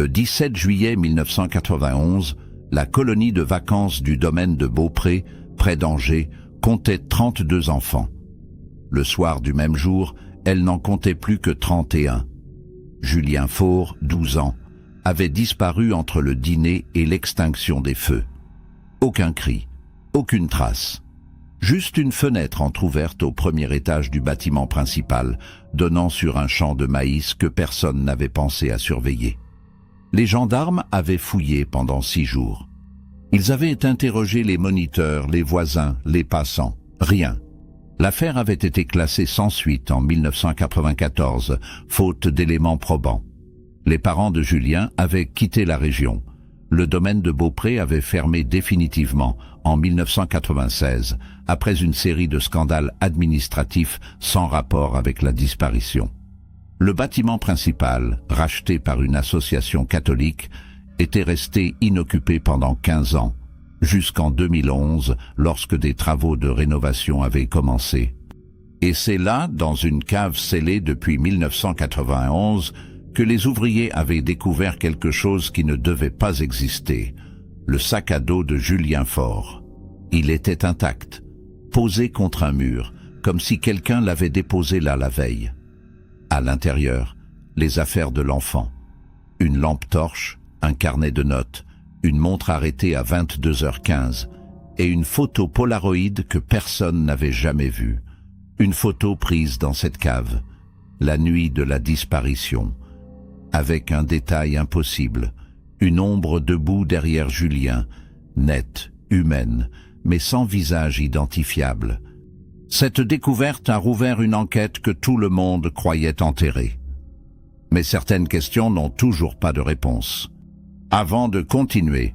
Le 17 juillet 1991, la colonie de vacances du domaine de Beaupré, près d'Angers, comptait 32 enfants. Le soir du même jour, elle n'en comptait plus que 31. Julien Faure, 12 ans, avait disparu entre le dîner et l'extinction des feux. Aucun cri, aucune trace. Juste une fenêtre entr'ouverte au premier étage du bâtiment principal, donnant sur un champ de maïs que personne n'avait pensé à surveiller. Les gendarmes avaient fouillé pendant 6 jours. Ils avaient interrogé les moniteurs, les voisins, les passants. Rien. L'affaire avait été classée sans suite en 1994, faute d'éléments probants. Les parents de Julien avaient quitté la région. Le domaine de Beaupré avait fermé définitivement en 1996, après une série de scandales administratifs sans rapport avec la disparition. Le bâtiment principal, racheté par une association catholique, était resté inoccupé pendant 15 ans, jusqu'en 2011, lorsque des travaux de rénovation avaient commencé. Et c'est là, dans une cave scellée depuis 1991, que les ouvriers avaient découvert quelque chose qui ne devait pas exister, le sac à dos de Julien Faure. Il était intact, posé contre un mur, comme si quelqu'un l'avait déposé là la veille. À l'intérieur, les affaires de l'enfant. Une lampe torche, un carnet de notes, une montre arrêtée à 22h15 et une photo Polaroid que personne n'avait jamais vue. Une photo prise dans cette cave, la nuit de la disparition, avec un détail impossible, une ombre debout derrière Julien, nette, humaine, mais sans visage identifiable. Cette découverte a rouvert une enquête que tout le monde croyait enterrée. Mais certaines questions n'ont toujours pas de réponse. Avant de continuer,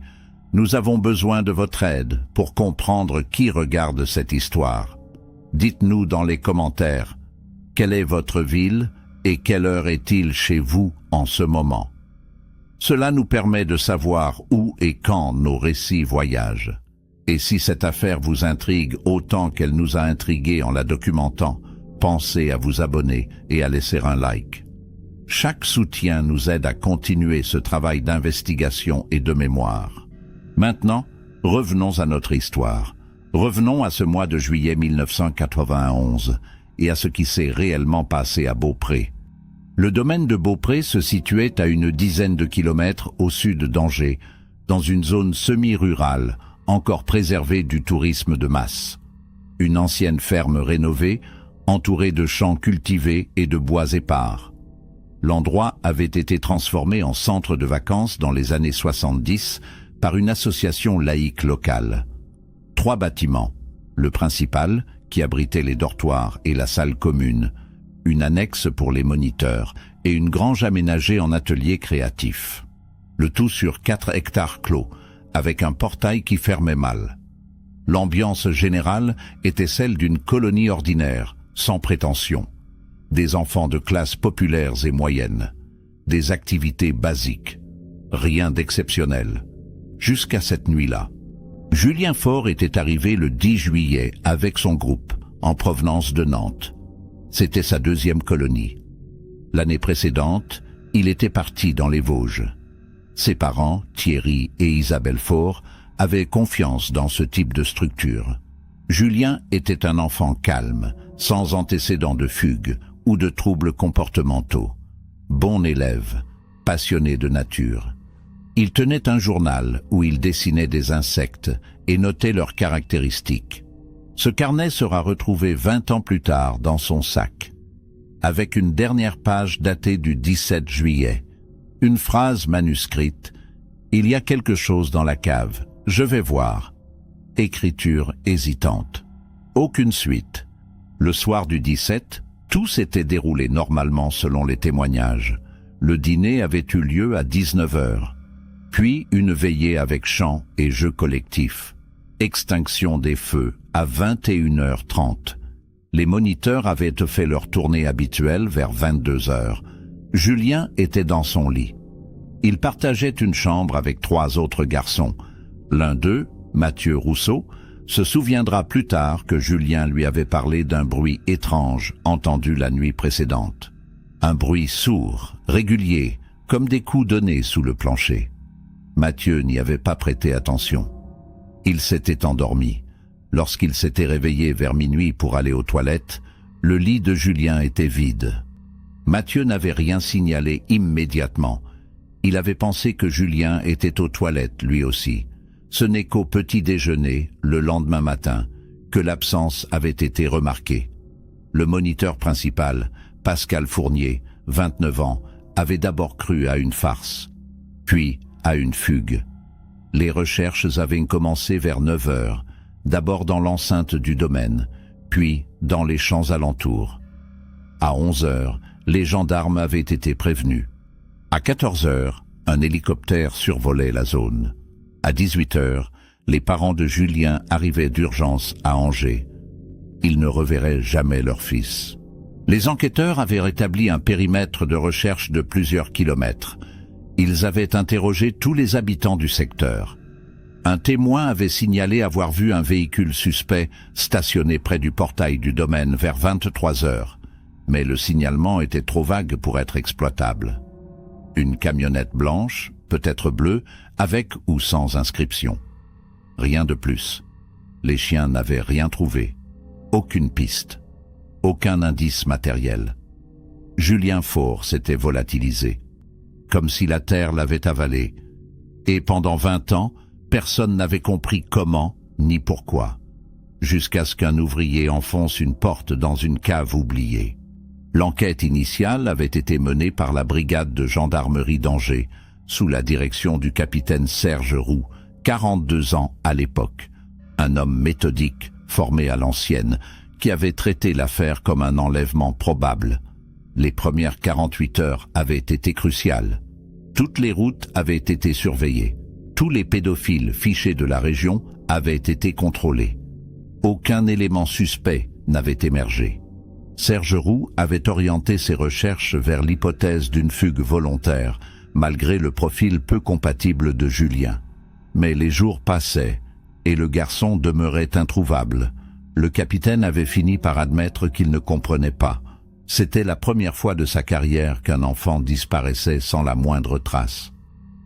nous avons besoin de votre aide pour comprendre qui regarde cette histoire. Dites-nous dans les commentaires, quelle est votre ville et quelle heure est-il chez vous en ce moment? Cela nous permet de savoir où et quand nos récits voyagent. Et si cette affaire vous intrigue autant qu'elle nous a intrigués en la documentant, pensez à vous abonner et à laisser un like. Chaque soutien nous aide à continuer ce travail d'investigation et de mémoire. Maintenant, revenons à notre histoire. Revenons à ce mois de juillet 1991 et à ce qui s'est réellement passé à Beaupré. Le domaine de Beaupré se situait à une dizaine de kilomètres au sud d'Angers, dans une zone semi-rurale, encore préservée du tourisme de masse. Une ancienne ferme rénovée, entourée de champs cultivés et de bois épars. L'endroit avait été transformé en centre de vacances dans les années 70 par une association laïque locale. 3 bâtiments, le principal, qui abritait les dortoirs et la salle commune, une annexe pour les moniteurs et une grange aménagée en atelier créatif. Le tout sur 4 hectares clos, avec un portail qui fermait mal. L'ambiance générale était celle d'une colonie ordinaire, sans prétention. Des enfants de classes populaires et moyennes. Des activités basiques. Rien d'exceptionnel. Jusqu'à cette nuit-là. Julien Faure était arrivé le 10 juillet avec son groupe, en provenance de Nantes. C'était sa 2e colonie. L'année précédente, il était parti dans les Vosges. Ses parents, Thierry et Isabelle Faure, avaient confiance dans ce type de structure. Julien était un enfant calme, sans antécédents de fugue ou de troubles comportementaux. Bon élève, passionné de nature. Il tenait un journal où il dessinait des insectes et notait leurs caractéristiques. Ce carnet sera retrouvé 20 ans plus tard dans son sac, avec une dernière page datée du 17 juillet. Une phrase manuscrite. « Il y a quelque chose dans la cave, je vais voir. » Écriture hésitante. Aucune suite. Le soir du 17, tout s'était déroulé normalement selon les témoignages. Le dîner avait eu lieu à 19h. Puis une veillée avec chants et jeux collectifs. Extinction des feux à 21h30. Les moniteurs avaient fait leur tournée habituelle vers 22h. Julien était dans son lit. Il partageait une chambre avec 3 autres garçons. L'un d'eux, Mathieu Rousseau, se souviendra plus tard que Julien lui avait parlé d'un bruit étrange entendu la nuit précédente. Un bruit sourd, régulier, comme des coups donnés sous le plancher. Mathieu n'y avait pas prêté attention. Il s'était endormi. Lorsqu'il s'était réveillé vers minuit pour aller aux toilettes, le lit de Julien était vide. Mathieu n'avait rien signalé immédiatement. Il avait pensé que Julien était aux toilettes lui aussi. Ce n'est qu'au petit déjeuner, le lendemain matin, que l'absence avait été remarquée. Le moniteur principal, Pascal Fournier, 29 ans, avait d'abord cru à une farce, puis à une fugue. Les recherches avaient commencé vers 9 heures, d'abord dans l'enceinte du domaine, puis dans les champs alentours. À 11 heures, les gendarmes avaient été prévenus. À 14 heures, un hélicoptère survolait la zone. À 18 heures, les parents de Julien arrivaient d'urgence à Angers. Ils ne reverraient jamais leur fils. Les enquêteurs avaient rétabli un périmètre de recherche de plusieurs kilomètres. Ils avaient interrogé tous les habitants du secteur. Un témoin avait signalé avoir vu un véhicule suspect stationné près du portail du domaine vers 23 heures, mais le signalement était trop vague pour être exploitable. Une camionnette blanche, peut-être bleue, avec ou sans inscription. Rien de plus. Les chiens n'avaient rien trouvé. Aucune piste. Aucun indice matériel. Julien Faure s'était volatilisé, comme si la terre l'avait avalé. Et pendant 20 ans, personne n'avait compris comment ni pourquoi, jusqu'à ce qu'un ouvrier enfonce une porte dans une cave oubliée. L'enquête initiale avait été menée par la brigade de gendarmerie d'Angers, sous la direction du capitaine Serge Roux, 42 ans à l'époque, un homme méthodique, formé à l'ancienne, qui avait traité l'affaire comme un enlèvement probable. Les premières 48 heures avaient été cruciales. Toutes les routes avaient été surveillées. Tous les pédophiles fichés de la région avaient été contrôlés. Aucun élément suspect n'avait émergé. Serge Roux avait orienté ses recherches vers l'hypothèse d'une fugue volontaire, malgré le profil peu compatible de Julien. Mais les jours passaient, et le garçon demeurait introuvable. Le capitaine avait fini par admettre qu'il ne comprenait pas. C'était la première fois de sa carrière qu'un enfant disparaissait sans la moindre trace.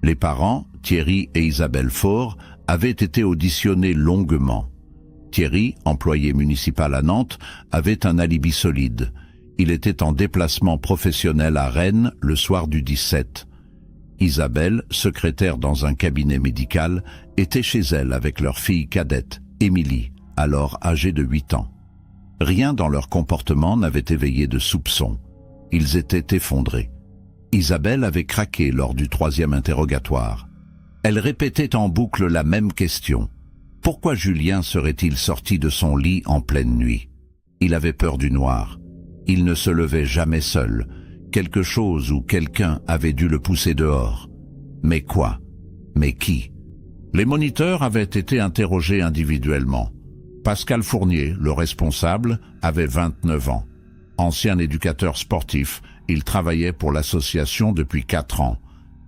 Les parents, Thierry et Isabelle Faure, avaient été auditionnés longuement. Thierry, employé municipal à Nantes, avait un alibi solide. Il était en déplacement professionnel à Rennes le soir du 17. Isabelle, secrétaire dans un cabinet médical, était chez elle avec leur fille cadette, Émilie, alors âgée de 8 ans. Rien dans leur comportement n'avait éveillé de soupçons. Ils étaient effondrés. Isabelle avait craqué lors du 3e interrogatoire. Elle répétait en boucle la même question. Pourquoi Julien serait-il sorti de son lit en pleine nuit? Il avait peur du noir. Il ne se levait jamais seul. Quelque chose ou quelqu'un avait dû le pousser dehors. Mais quoi? Mais qui? Les moniteurs avaient été interrogés individuellement. Pascal Fournier, le responsable, avait 29 ans. Ancien éducateur sportif, il travaillait pour l'association depuis 4 ans.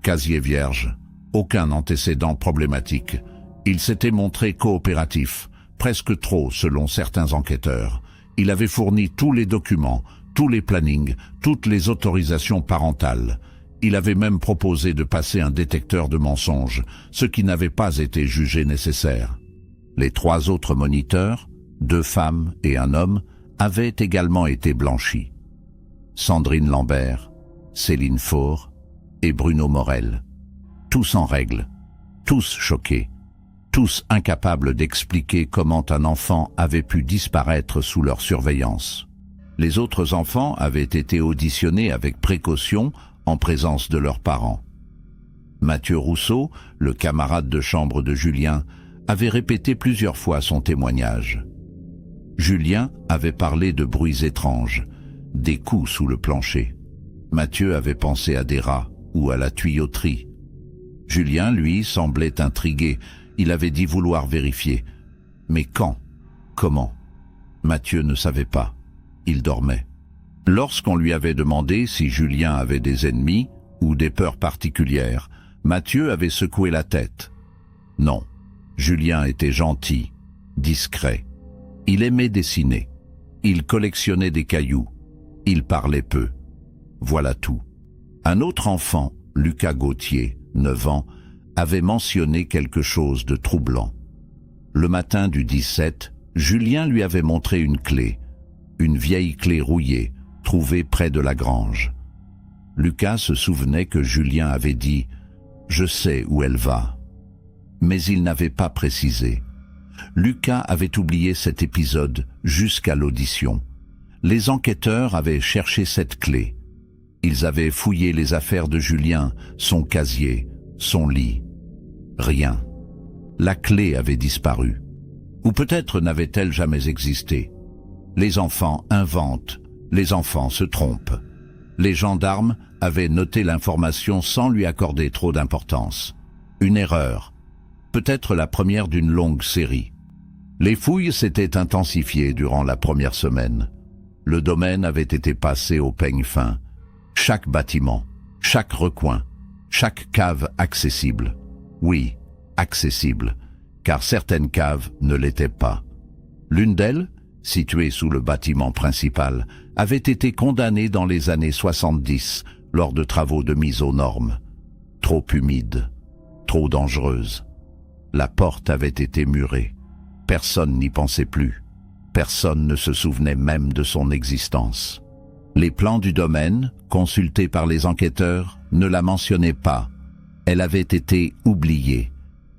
Casier vierge. Aucun antécédent problématique. Il s'était montré coopératif, presque trop selon certains enquêteurs. Il avait fourni tous les documents, tous les plannings, toutes les autorisations parentales. Il avait même proposé de passer un détecteur de mensonges, ce qui n'avait pas été jugé nécessaire. Les 3 autres moniteurs, 2 femmes et un homme, avaient également été blanchis. Sandrine Lambert, Céline Faure et Bruno Morel. Tous en règle, tous choqués. Tous incapables d'expliquer comment un enfant avait pu disparaître sous leur surveillance. Les autres enfants avaient été auditionnés avec précaution en présence de leurs parents. Mathieu Rousseau, le camarade de chambre de Julien, avait répété plusieurs fois son témoignage. Julien avait parlé de bruits étranges, des coups sous le plancher. Mathieu avait pensé à des rats ou à la tuyauterie. Julien, lui, semblait intrigué. Il avait dit vouloir vérifier. Mais quand? Comment? Mathieu ne savait pas. Il dormait. Lorsqu'on lui avait demandé si Julien avait des ennemis ou des peurs particulières, Mathieu avait secoué la tête. Non, Julien était gentil, discret. Il aimait dessiner. Il collectionnait des cailloux. Il parlait peu. Voilà tout. Un autre enfant, Lucas Gauthier, 9 ans, avait mentionné quelque chose de troublant. Le matin du 17, Julien lui avait montré une clé, une vieille clé rouillée, trouvée près de la grange. Lucas se souvenait que Julien avait dit « Je sais où elle va ». Mais il n'avait pas précisé. Lucas avait oublié cet épisode jusqu'à l'audition. Les enquêteurs avaient cherché cette clé. Ils avaient fouillé les affaires de Julien, son casier, son lit. Rien. La clé avait disparu. Ou peut-être n'avait-elle jamais existé. Les enfants inventent, les enfants se trompent. Les gendarmes avaient noté l'information sans lui accorder trop d'importance. Une erreur. Peut-être la première d'une longue série. Les fouilles s'étaient intensifiées durant la première semaine. Le domaine avait été passé au peigne fin. Chaque bâtiment, chaque recoin, chaque cave accessible. Oui, accessible, car certaines caves ne l'étaient pas. L'une d'elles, située sous le bâtiment principal, avait été condamnée dans les années 70 lors de travaux de mise aux normes. Trop humide, trop dangereuse. La porte avait été murée. Personne n'y pensait plus. Personne ne se souvenait même de son existence. Les plans du domaine, consultés par les enquêteurs, ne la mentionnaient pas. Elle avait été oubliée.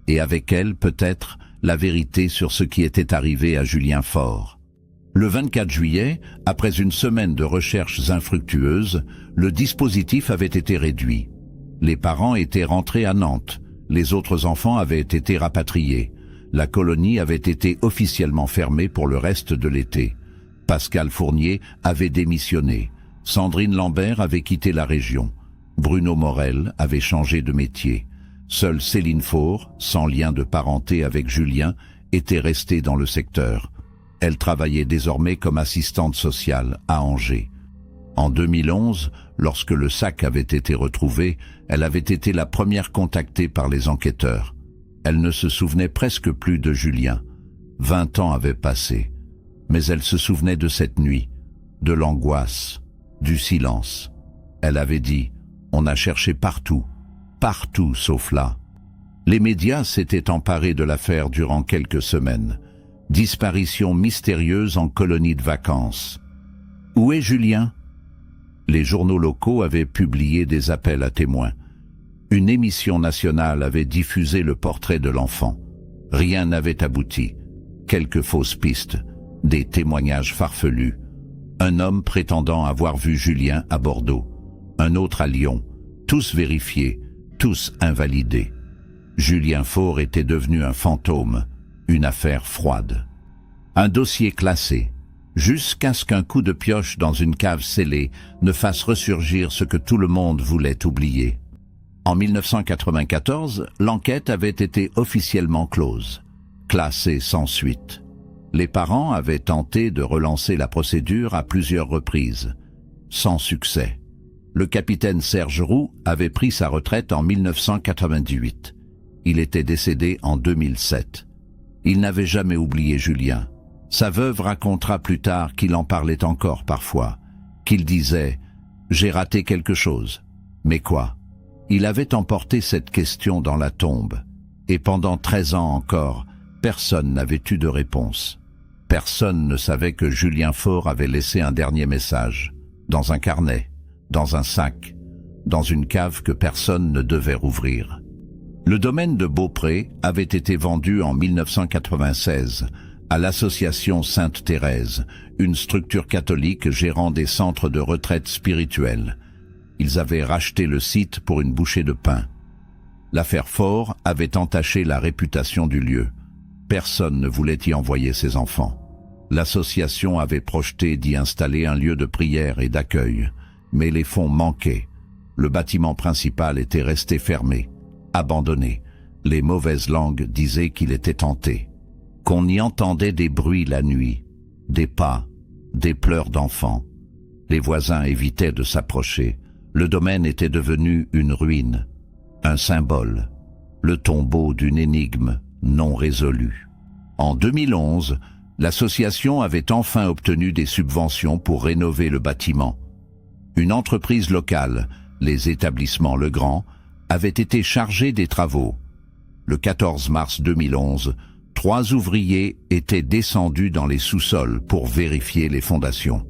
Et avec elle, peut-être, la vérité sur ce qui était arrivé à Julien Faure. Le 24 juillet, après une semaine de recherches infructueuses, le dispositif avait été réduit. Les parents étaient rentrés à Nantes. Les autres enfants avaient été rapatriés. La colonie avait été officiellement fermée pour le reste de l'été. Pascal Fournier avait démissionné. Sandrine Lambert avait quitté la région. Bruno Morel avait changé de métier. Seule Céline Faure, sans lien de parenté avec Julien, était restée dans le secteur. Elle travaillait désormais comme assistante sociale à Angers. En 2011, lorsque le sac avait été retrouvé, elle avait été la première contactée par les enquêteurs. Elle ne se souvenait presque plus de Julien. 20 ans avaient passé. Mais elle se souvenait de cette nuit, de l'angoisse, du silence. Elle avait dit « On a cherché partout, partout sauf là ». Les médias s'étaient emparés de l'affaire durant quelques semaines. Disparition mystérieuse en colonie de vacances. Où est Julien ? Les journaux locaux avaient publié des appels à témoins. Une émission nationale avait diffusé le portrait de l'enfant. Rien n'avait abouti. Quelques fausses pistes, des témoignages farfelus. Un homme prétendant avoir vu Julien à Bordeaux, un autre à Lyon, tous vérifiés, tous invalidés. Julien Faure était devenu un fantôme, une affaire froide. Un dossier classé, jusqu'à ce qu'un coup de pioche dans une cave scellée ne fasse ressurgir ce que tout le monde voulait oublier. En 1994, l'enquête avait été officiellement close, classée sans suite. Les parents avaient tenté de relancer la procédure à plusieurs reprises, sans succès. Le capitaine Serge Roux avait pris sa retraite en 1998. Il était décédé en 2007. Il n'avait jamais oublié Julien. Sa veuve racontera plus tard qu'il en parlait encore parfois, qu'il disait « J'ai raté quelque chose ». Mais quoi ? Il avait emporté cette question dans la tombe, et pendant 13 ans encore, personne n'avait eu de réponse. Personne ne savait que Julien Faure avait laissé un dernier message, dans un carnet, dans un sac, dans une cave que personne ne devait rouvrir. Le domaine de Beaupré avait été vendu en 1996 à l'association Sainte-Thérèse, une structure catholique gérant des centres de retraite spirituelle. Ils avaient racheté le site pour une bouchée de pain. L'affaire Faure avait entaché la réputation du lieu. Personne ne voulait y envoyer ses enfants. L'association avait projeté d'y installer un lieu de prière et d'accueil, mais les fonds manquaient. Le bâtiment principal était resté fermé, abandonné. Les mauvaises langues disaient qu'il était hanté. Qu'on y entendait des bruits la nuit, des pas, des pleurs d'enfants. Les voisins évitaient de s'approcher. Le domaine était devenu une ruine, un symbole, le tombeau d'une énigme non résolue. En 2011, l'association avait enfin obtenu des subventions pour rénover le bâtiment. Une entreprise locale, les établissements Legrand, avaient été chargés des travaux. Le 14 mars 2011, 3 ouvriers étaient descendus dans les sous-sols pour vérifier les fondations.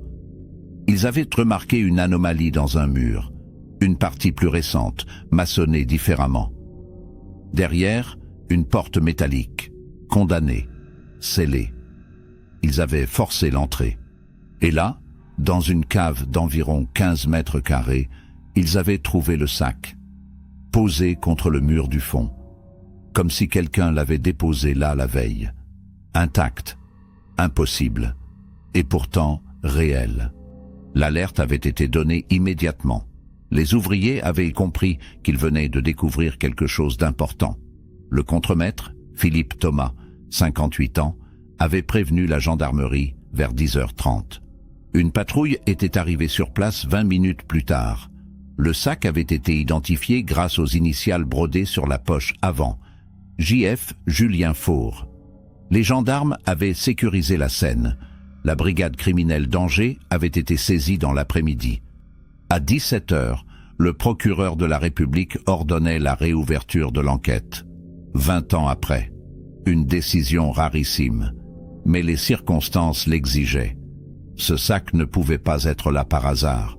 Ils avaient remarqué une anomalie dans un mur, une partie plus récente, maçonnée différemment. Derrière, une porte métallique, condamnée, scellée. Ils avaient forcé l'entrée. Et là, dans une cave d'environ 15 mètres carrés, ils avaient trouvé le sac, posé contre le mur du fond, comme si quelqu'un l'avait déposé là la veille. Intact, impossible, et pourtant réel. L'alerte avait été donnée immédiatement. Les ouvriers avaient compris qu'ils venaient de découvrir quelque chose d'important. Le contremaître, Philippe Thomas, 58 ans, avait prévenu la gendarmerie vers 10h30. Une patrouille était arrivée sur place 20 minutes plus tard. Le sac avait été identifié grâce aux initiales brodées sur la poche avant. J.F. Julien Faure. Les gendarmes avaient sécurisé la scène. La brigade criminelle d'Angers avait été saisie dans l'après-midi. À 17h, le procureur de la République ordonnait la réouverture de l'enquête. 20 ans après, une décision rarissime. Mais les circonstances l'exigeaient. Ce sac ne pouvait pas être là par hasard.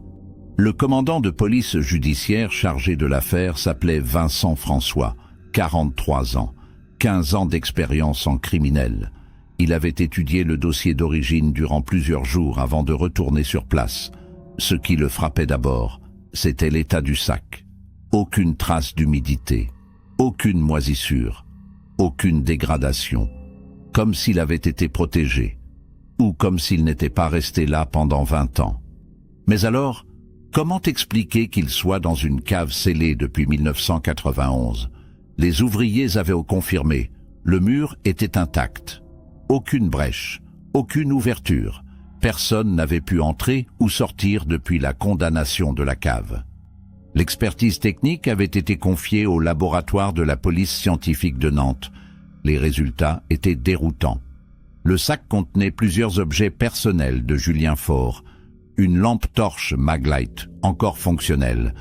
Le commandant de police judiciaire chargé de l'affaire s'appelait Vincent François, 43 ans, 15 ans d'expérience en criminel. Il avait étudié le dossier d'origine durant plusieurs jours avant de retourner sur place. Ce qui le frappait d'abord, c'était l'état du sac. Aucune trace d'humidité, aucune moisissure, aucune dégradation, comme s'il avait été protégé, ou comme s'il n'était pas resté là pendant 20 ans. Mais alors, comment expliquer qu'il soit dans une cave scellée depuis 1991? Les ouvriers avaient confirmé, le mur était intact. Aucune brèche, aucune ouverture. Personne n'avait pu entrer ou sortir depuis la condamnation de la cave. L'expertise technique avait été confiée au laboratoire de la police scientifique de Nantes. Les résultats étaient déroutants. Le sac contenait plusieurs objets personnels de Julien Faure, une lampe torche Maglite, encore fonctionnelle,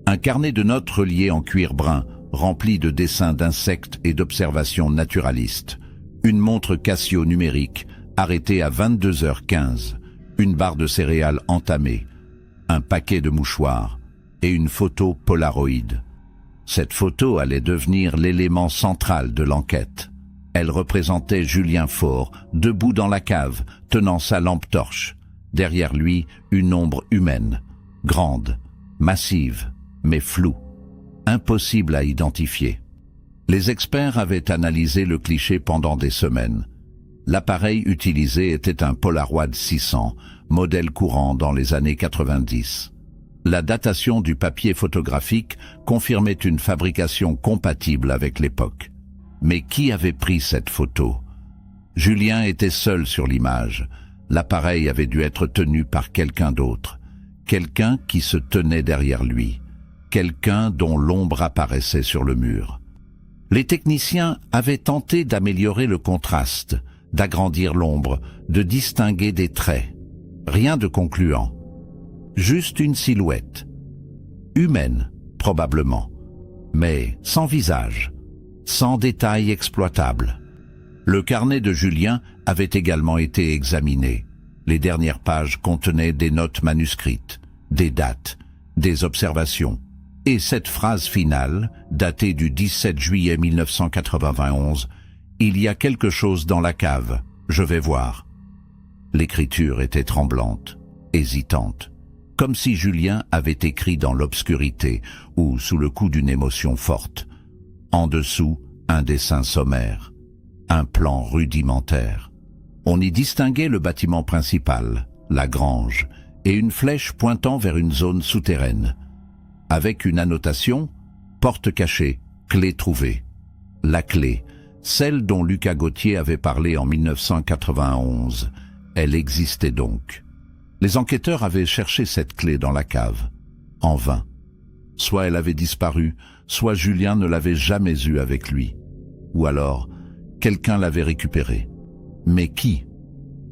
un carnet de notes relié en cuir brun, rempli de dessins d'insectes et d'observations naturalistes, une montre Casio numérique, arrêtée à 22h15, une barre de céréales entamée, un paquet de mouchoirs et une photo Polaroid. Cette photo allait devenir l'élément central de l'enquête. Elle représentait Julien Faure, debout dans la cave, tenant sa lampe torche. Derrière lui, une ombre humaine, grande, massive, mais floue, impossible à identifier. Les experts avaient analysé le cliché pendant des semaines. L'appareil utilisé était un Polaroid 600, modèle courant dans les années 90. La datation du papier photographique confirmait une fabrication compatible avec l'époque. Mais qui avait pris cette photo? Julien était seul sur l'image. L'appareil avait dû être tenu par quelqu'un d'autre. Quelqu'un qui se tenait derrière lui. Quelqu'un dont l'ombre apparaissait sur le mur. Les techniciens avaient tenté d'améliorer le contraste, d'agrandir l'ombre, de distinguer des traits. Rien de concluant. Juste une silhouette. Humaine, probablement, mais sans visage, sans détails exploitables. Le carnet de Julien avait également été examiné. Les dernières pages contenaient des notes manuscrites, des dates, des observations. Et cette phrase finale, datée du 17 juillet 1991, « Il y a quelque chose dans la cave, je vais voir ». L'écriture était tremblante, hésitante, comme si Julien avait écrit dans l'obscurité ou sous le coup d'une émotion forte. En dessous, un dessin sommaire, un plan rudimentaire. On y distinguait le bâtiment principal, la grange, et une flèche pointant vers une zone souterraine. Avec une annotation, porte cachée, clé trouvée. La clé, celle dont Lucas Gauthier avait parlé en 1991, elle existait donc. Les enquêteurs avaient cherché cette clé dans la cave, en vain. Soit elle avait disparu, soit Julien ne l'avait jamais eue avec lui. Ou alors, quelqu'un l'avait récupérée. Mais qui?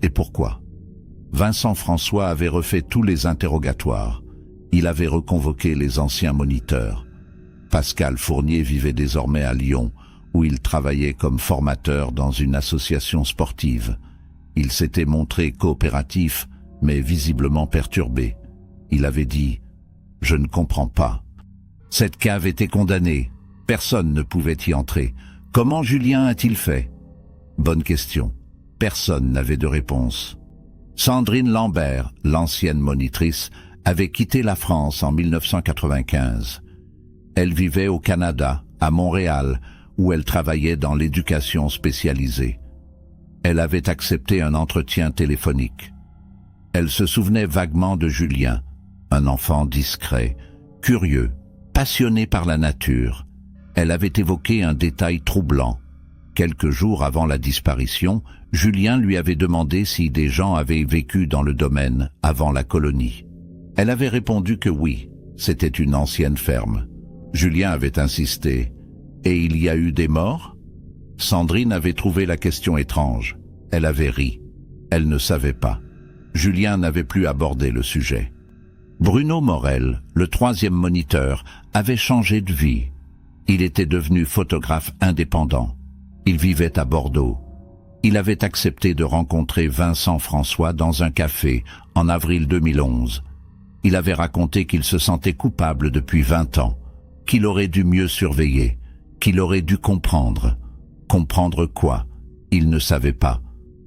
Et pourquoi? Vincent François avait refait tous les interrogatoires. Il avait reconvoqué les anciens moniteurs. Pascal Fournier vivait désormais à Lyon, où il travaillait comme formateur dans une association sportive. Il s'était montré coopératif, mais visiblement perturbé. Il avait dit « Je ne comprends pas. Cette cave était condamnée. Personne ne pouvait y entrer. Comment Julien a-t-il fait ?» Bonne question. Personne n'avait de réponse. Sandrine Lambert, l'ancienne monitrice, avait quitté la France en 1995. Elle vivait au Canada, à Montréal, où elle travaillait dans l'éducation spécialisée. Elle avait accepté un entretien téléphonique. Elle se souvenait vaguement de Julien, un enfant discret, curieux, passionné par la nature. Elle avait évoqué un détail troublant. Quelques jours avant la disparition, Julien lui avait demandé si des gens avaient vécu dans le domaine avant la colonie. Elle avait répondu que oui, c'était une ancienne ferme. Julien avait insisté. « Et il y a eu des morts ?» Sandrine avait trouvé la question étrange. Elle avait ri. Elle ne savait pas. Julien n'avait plus abordé le sujet. Bruno Morel, le troisième moniteur, avait changé de vie. Il était devenu photographe indépendant. Il vivait à Bordeaux. Il avait accepté de rencontrer Vincent François dans un café en avril 2011. Il avait raconté qu'il se sentait coupable depuis 20 ans, qu'il aurait dû mieux surveiller, qu'il aurait dû comprendre. Comprendre quoi? Il ne savait pas.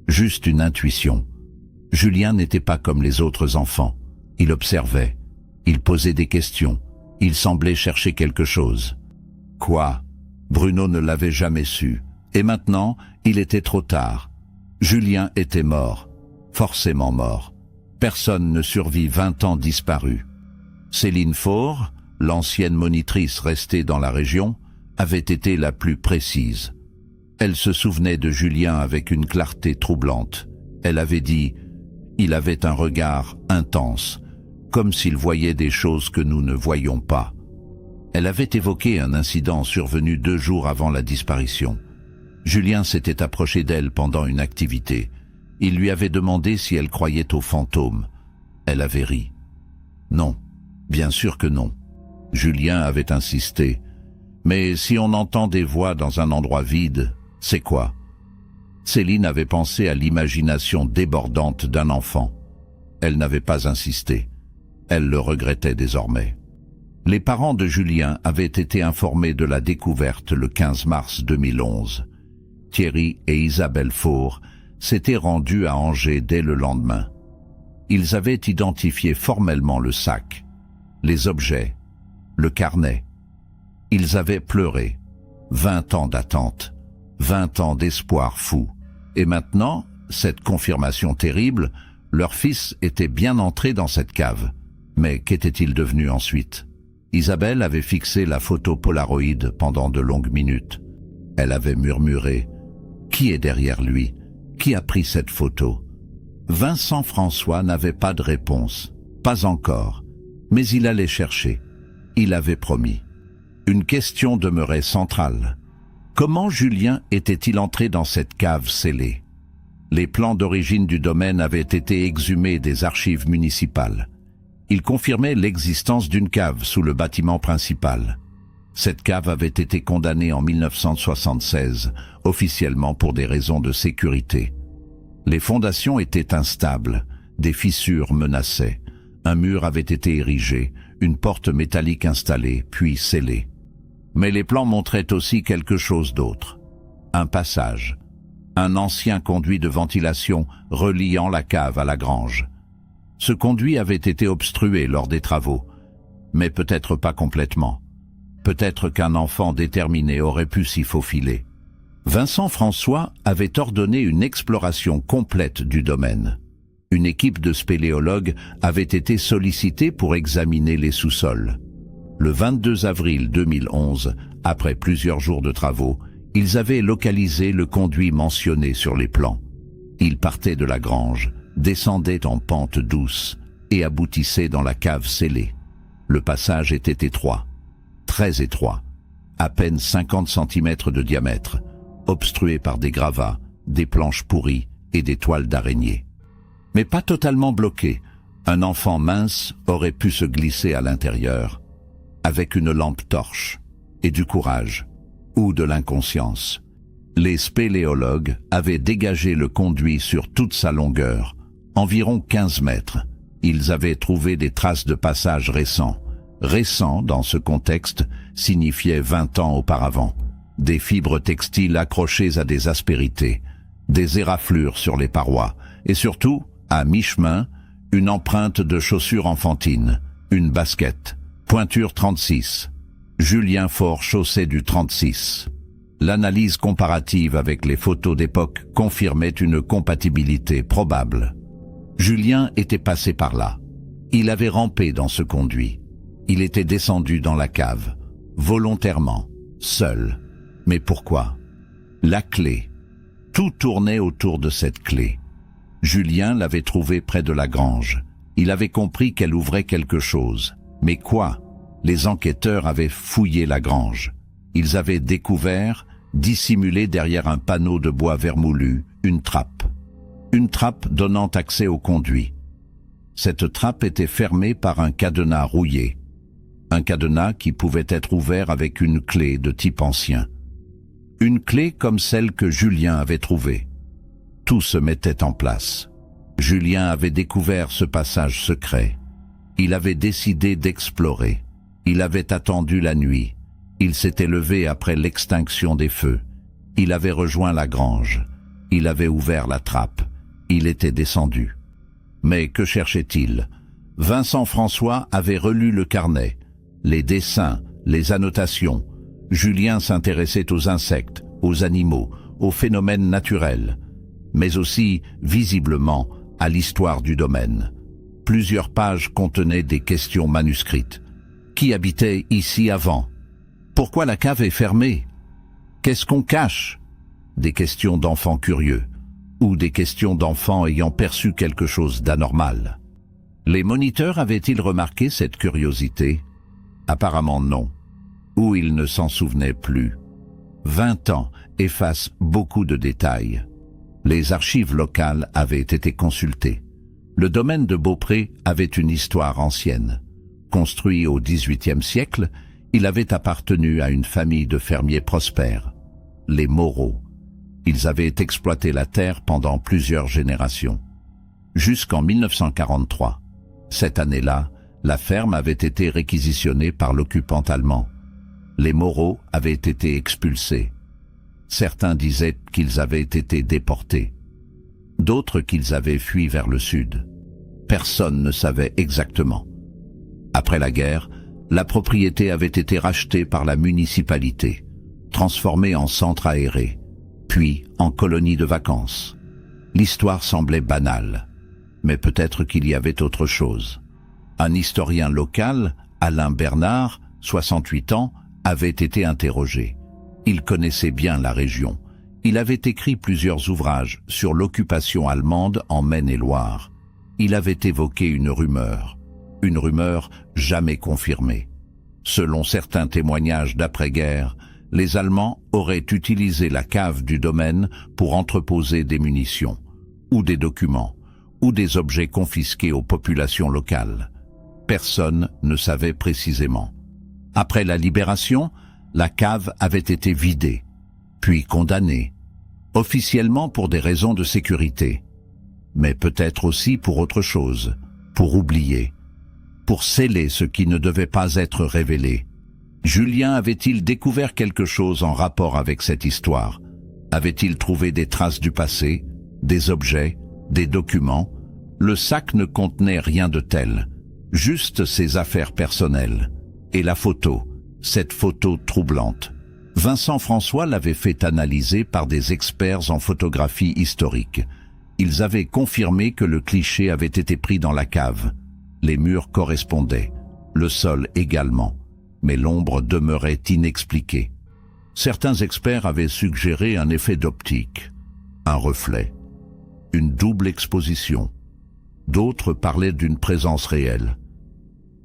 Juste une intuition. Julien n'était pas comme les autres enfants. Il observait. Il posait des questions. Il semblait chercher quelque chose. Quoi? Bruno ne l'avait jamais su. Et maintenant, il était trop tard. Julien était mort. Forcément mort. Personne ne survit 20 ans disparu. Céline Faure, l'ancienne monitrice restée dans la région, avait été la plus précise. Elle se souvenait de Julien avec une clarté troublante. Elle avait dit « Il avait un regard intense, comme s'il voyait des choses que nous ne voyions pas. » Elle avait évoqué un incident survenu 2 jours avant la disparition. Julien s'était approché d'elle pendant une activité. Il lui avait demandé si elle croyait aux fantômes. Elle avait ri. Non, bien sûr que non. Julien avait insisté. Mais si on entend des voix dans un endroit vide, c'est quoi? Céline avait pensé à l'imagination débordante d'un enfant. Elle n'avait pas insisté. Elle le regrettait désormais. Les parents de Julien avaient été informés de la découverte le 15 mars 2011. Thierry et Isabelle Faure s'étaient rendus à Angers dès le lendemain. Ils avaient identifié formellement le sac, les objets, le carnet. Ils avaient pleuré. 20 ans d'attente, 20 ans d'espoir fou. Et maintenant, cette confirmation terrible, leur fils était bien entré dans cette cave. Mais qu'était-il devenu ensuite? Isabelle avait fixé la photo Polaroid pendant de longues minutes. Elle avait murmuré « Qui est derrière lui? Qui a pris cette photo ?» Vincent François n'avait pas de réponse. Pas encore. Mais il allait chercher. Il avait promis. Une question demeurait centrale. Comment Julien était-il entré dans cette cave scellée? Les plans d'origine du domaine avaient été exhumés des archives municipales. Ils confirmaient l'existence d'une cave sous le bâtiment principal. Cette cave avait été condamnée en 1976, officiellement pour des raisons de sécurité. Les fondations étaient instables, des fissures menaçaient. Un mur avait été érigé, une porte métallique installée, puis scellée. Mais les plans montraient aussi quelque chose d'autre. Un passage. Un ancien conduit de ventilation reliant la cave à la grange. Ce conduit avait été obstrué lors des travaux, mais peut-être pas complètement. Peut-être qu'un enfant déterminé aurait pu s'y faufiler. Vincent François avait ordonné une exploration complète du domaine. Une équipe de spéléologues avait été sollicitée pour examiner les sous-sols. Le 22 avril 2011, après plusieurs jours de travaux, ils avaient localisé le conduit mentionné sur les plans. Il partait de la grange, descendait en pente douce et aboutissait dans la cave scellée. Le passage était étroit, très étroit, à peine 50 cm de diamètre, obstrué par des gravats, des planches pourries et des toiles d'araignée. Mais pas totalement bloqué. Un enfant mince aurait pu se glisser à l'intérieur, avec une lampe torche, et du courage, ou de l'inconscience. Les spéléologues avaient dégagé le conduit sur toute sa longueur, environ 15 mètres. Ils avaient trouvé des traces de passage récents. Récent, dans ce contexte, signifiait 20 ans auparavant. Des fibres textiles accrochées à des aspérités, des éraflures sur les parois, et surtout, à mi-chemin, une empreinte de chaussures enfantines, une basket, pointure 36. Julien Faure chaussait du 36. L'analyse comparative avec les photos d'époque confirmait une compatibilité probable. Julien était passé par là. Il avait rampé dans ce conduit. Il était descendu dans la cave, volontairement, seul. Mais pourquoi? La clé. Tout tournait autour de cette clé. Julien l'avait trouvée près de la grange. Il avait compris qu'elle ouvrait quelque chose. Mais quoi? Les enquêteurs avaient fouillé la grange. Ils avaient découvert, dissimulé derrière un panneau de bois vermoulu, une trappe. Une trappe donnant accès au conduit. Cette trappe était fermée par un cadenas rouillé. Un cadenas qui pouvait être ouvert avec une clé de type ancien. Une clé comme celle que Julien avait trouvée. Tout se mettait en place. Julien avait découvert ce passage secret. Il avait décidé d'explorer. Il avait attendu la nuit. Il s'était levé après l'extinction des feux. Il avait rejoint la grange. Il avait ouvert la trappe. Il était descendu. Mais que cherchait-il? Vincent François avait relu le carnet. Les dessins, les annotations. Julien s'intéressait aux insectes, aux animaux, aux phénomènes naturels, mais aussi, visiblement, à l'histoire du domaine. Plusieurs pages contenaient des questions manuscrites. Qui habitait ici avant? Pourquoi la cave est fermée? Qu'est-ce qu'on cache? Des questions d'enfants curieux, ou des questions d'enfants ayant perçu quelque chose d'anormal. Les moniteurs avaient-ils remarqué cette curiosité? Apparemment non. Ou ils ne s'en souvenaient plus. 20 ans effacent beaucoup de détails. Les archives locales avaient été consultées. Le domaine de Beaupré avait une histoire ancienne. Construit au XVIIIe siècle, il avait appartenu à une famille de fermiers prospères, les Moreau. Ils avaient exploité la terre pendant plusieurs générations. Jusqu'en 1943. Cette année-là, la ferme avait été réquisitionnée par l'occupant allemand. Les Moreau avaient été expulsés. Certains disaient qu'ils avaient été déportés. D'autres qu'ils avaient fui vers le sud. Personne ne savait exactement. Après la guerre, la propriété avait été rachetée par la municipalité, transformée en centre aéré, puis en colonie de vacances. L'histoire semblait banale, mais peut-être qu'il y avait autre chose. Un historien local, Alain Bernard, 68 ans, avait été interrogé. Il connaissait bien la région. Il avait écrit plusieurs ouvrages sur l'occupation allemande en Maine-et-Loire. Il avait évoqué une rumeur jamais confirmée. Selon certains témoignages d'après-guerre, les Allemands auraient utilisé la cave du domaine pour entreposer des munitions, ou des documents, ou des objets confisqués aux populations locales. Personne ne savait précisément. Après la libération, la cave avait été vidée, puis condamnée, officiellement pour des raisons de sécurité, mais peut-être aussi pour autre chose, pour oublier, pour sceller ce qui ne devait pas être révélé. Julien avait-il découvert quelque chose en rapport avec cette histoire? Avait-il trouvé des traces du passé, des objets, des documents? Le sac ne contenait rien de tel, juste ses affaires personnelles. Et la photo, cette photo troublante. Vincent François l'avait fait analyser par des experts en photographie historique. Ils avaient confirmé que le cliché avait été pris dans la cave. Les murs correspondaient, le sol également, mais l'ombre demeurait inexpliquée. Certains experts avaient suggéré un effet d'optique, un reflet, une double exposition. D'autres parlaient d'une présence réelle.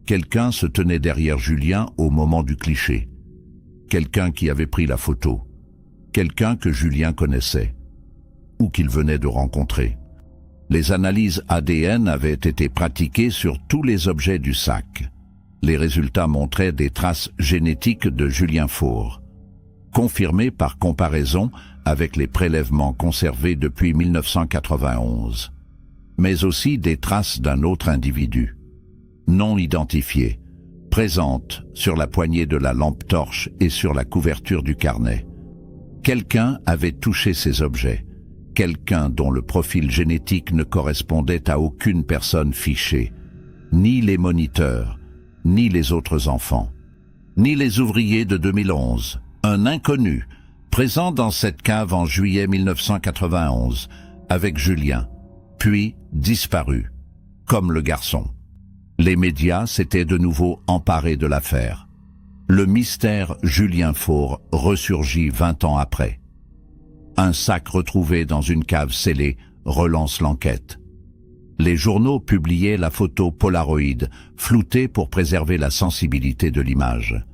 Quelqu'un se tenait derrière Julien au moment du cliché. Quelqu'un qui avait pris la photo. Quelqu'un que Julien connaissait, ou qu'il venait de rencontrer. Les analyses ADN avaient été pratiquées sur tous les objets du sac. Les résultats montraient des traces génétiques de Julien Faure, confirmées par comparaison avec les prélèvements conservés depuis 1991, mais aussi des traces d'un autre individu, non identifié, présentes sur la poignée de la lampe torche et sur la couverture du carnet. Quelqu'un avait touché ces objets, quelqu'un dont le profil génétique ne correspondait à aucune personne fichée, ni les moniteurs, ni les autres enfants, ni les ouvriers de 2011. Un inconnu, présent dans cette cave en juillet 1991, avec Julien, puis disparu, comme le garçon. Les médias s'étaient de nouveau emparés de l'affaire. Le mystère Julien Faure ressurgit 20 ans après. Un sac retrouvé dans une cave scellée relance l'enquête. Les journaux publiaient la photo Polaroid, floutée pour préserver la sensibilité de l'image.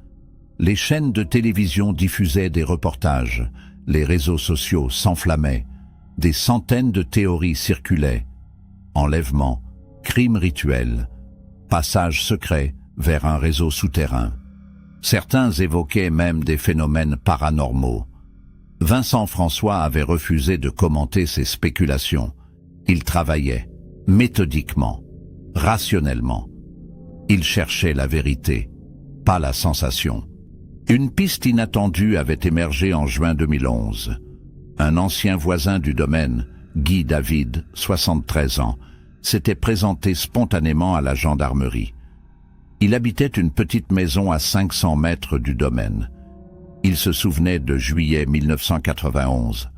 Les chaînes de télévision diffusaient des reportages, les réseaux sociaux s'enflammaient, des centaines de théories circulaient. Enlèvement, crime rituel, passage secret vers un réseau souterrain. Certains évoquaient même des phénomènes paranormaux. Vincent François avait refusé de commenter ces spéculations. Il travaillait, méthodiquement, rationnellement. Il cherchait la vérité, pas la sensation. Une piste inattendue avait émergé en juin 2011. Un ancien voisin du domaine, Guy David, 73 ans, s'était présenté spontanément à la gendarmerie. Il habitait une petite maison à 500 mètres du domaine. Il se souvenait de juillet 1991.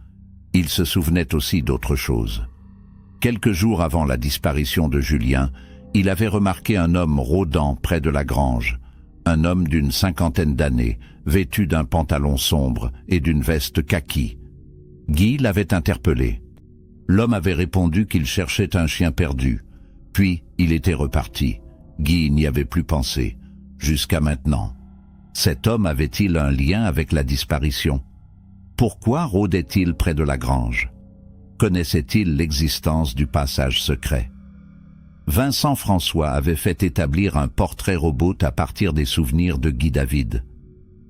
Il se souvenait aussi d'autre chose. Quelques jours avant la disparition de Julien, il avait remarqué un homme rôdant près de la grange, un homme d'une cinquantaine d'années, vêtu d'un pantalon sombre et d'une veste kaki. Guy l'avait interpellé. L'homme avait répondu qu'il cherchait un chien perdu. Puis, il était reparti. Guy n'y avait plus pensé, jusqu'à maintenant. Cet homme avait-il un lien avec la disparition? Pourquoi rôdait-il près de la grange? Connaissait-il l'existence du passage secret? Vincent François avait fait établir un portrait robot à partir des souvenirs de Guy David.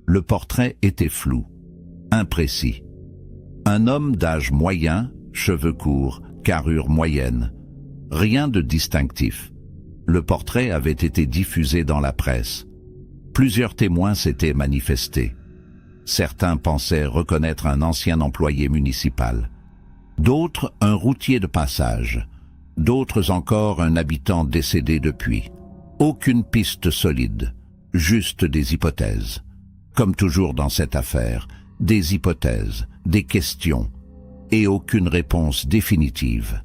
Le portrait était flou, imprécis. Un homme d'âge moyen, cheveux courts, carrure moyenne. Rien de distinctif. Le portrait avait été diffusé dans la presse. Plusieurs témoins s'étaient manifestés. Certains pensaient reconnaître un ancien employé municipal. D'autres, un routier de passage. D'autres encore, un habitant décédé depuis. Aucune piste solide, juste des hypothèses. Comme toujours dans cette affaire, des hypothèses, des questions, et aucune réponse définitive.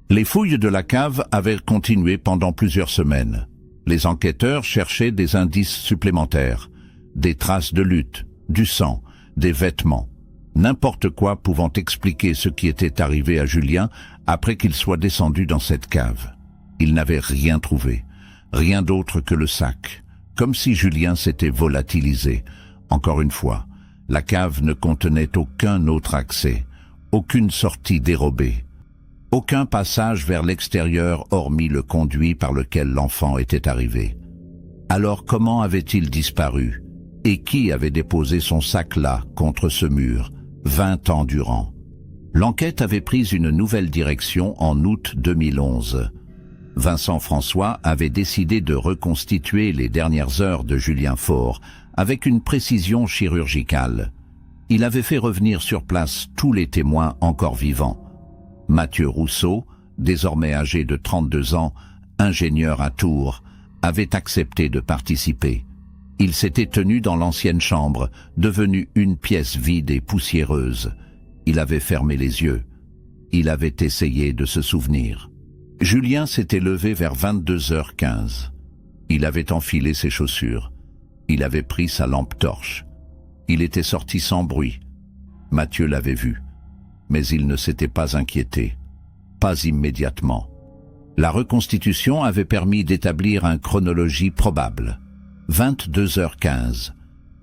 Les fouilles de la cave avaient continué pendant plusieurs semaines. Les enquêteurs cherchaient des indices supplémentaires, des traces de lutte, du sang, des vêtements, n'importe quoi pouvant expliquer ce qui était arrivé à Julien après qu'il soit descendu dans cette cave. Ils n'avaient rien trouvé, rien d'autre que le sac, comme si Julien s'était volatilisé. Encore une fois, la cave ne contenait aucun autre accès, aucune sortie dérobée, aucun passage vers l'extérieur hormis le conduit par lequel l'enfant était arrivé. Alors comment avait-il disparu? Et qui avait déposé son sac là, contre ce mur, 20 ans durant? L'enquête avait pris une nouvelle direction en août 2011. Vincent François avait décidé de reconstituer les dernières heures de Julien Faure avec une précision chirurgicale. Il avait fait revenir sur place tous les témoins encore vivants. Mathieu Rousseau, désormais âgé de 32 ans, ingénieur à Tours, avait accepté de participer. Il s'était tenu dans l'ancienne chambre, devenue une pièce vide et poussiéreuse. Il avait fermé les yeux. Il avait essayé de se souvenir. Julien s'était levé vers 22h15. Il avait enfilé ses chaussures. Il avait pris sa lampe torche. Il était sorti sans bruit. Mathieu l'avait vu. Mais il ne s'était pas inquiété. Pas immédiatement. La reconstitution avait permis d'établir une chronologie probable. 22h15.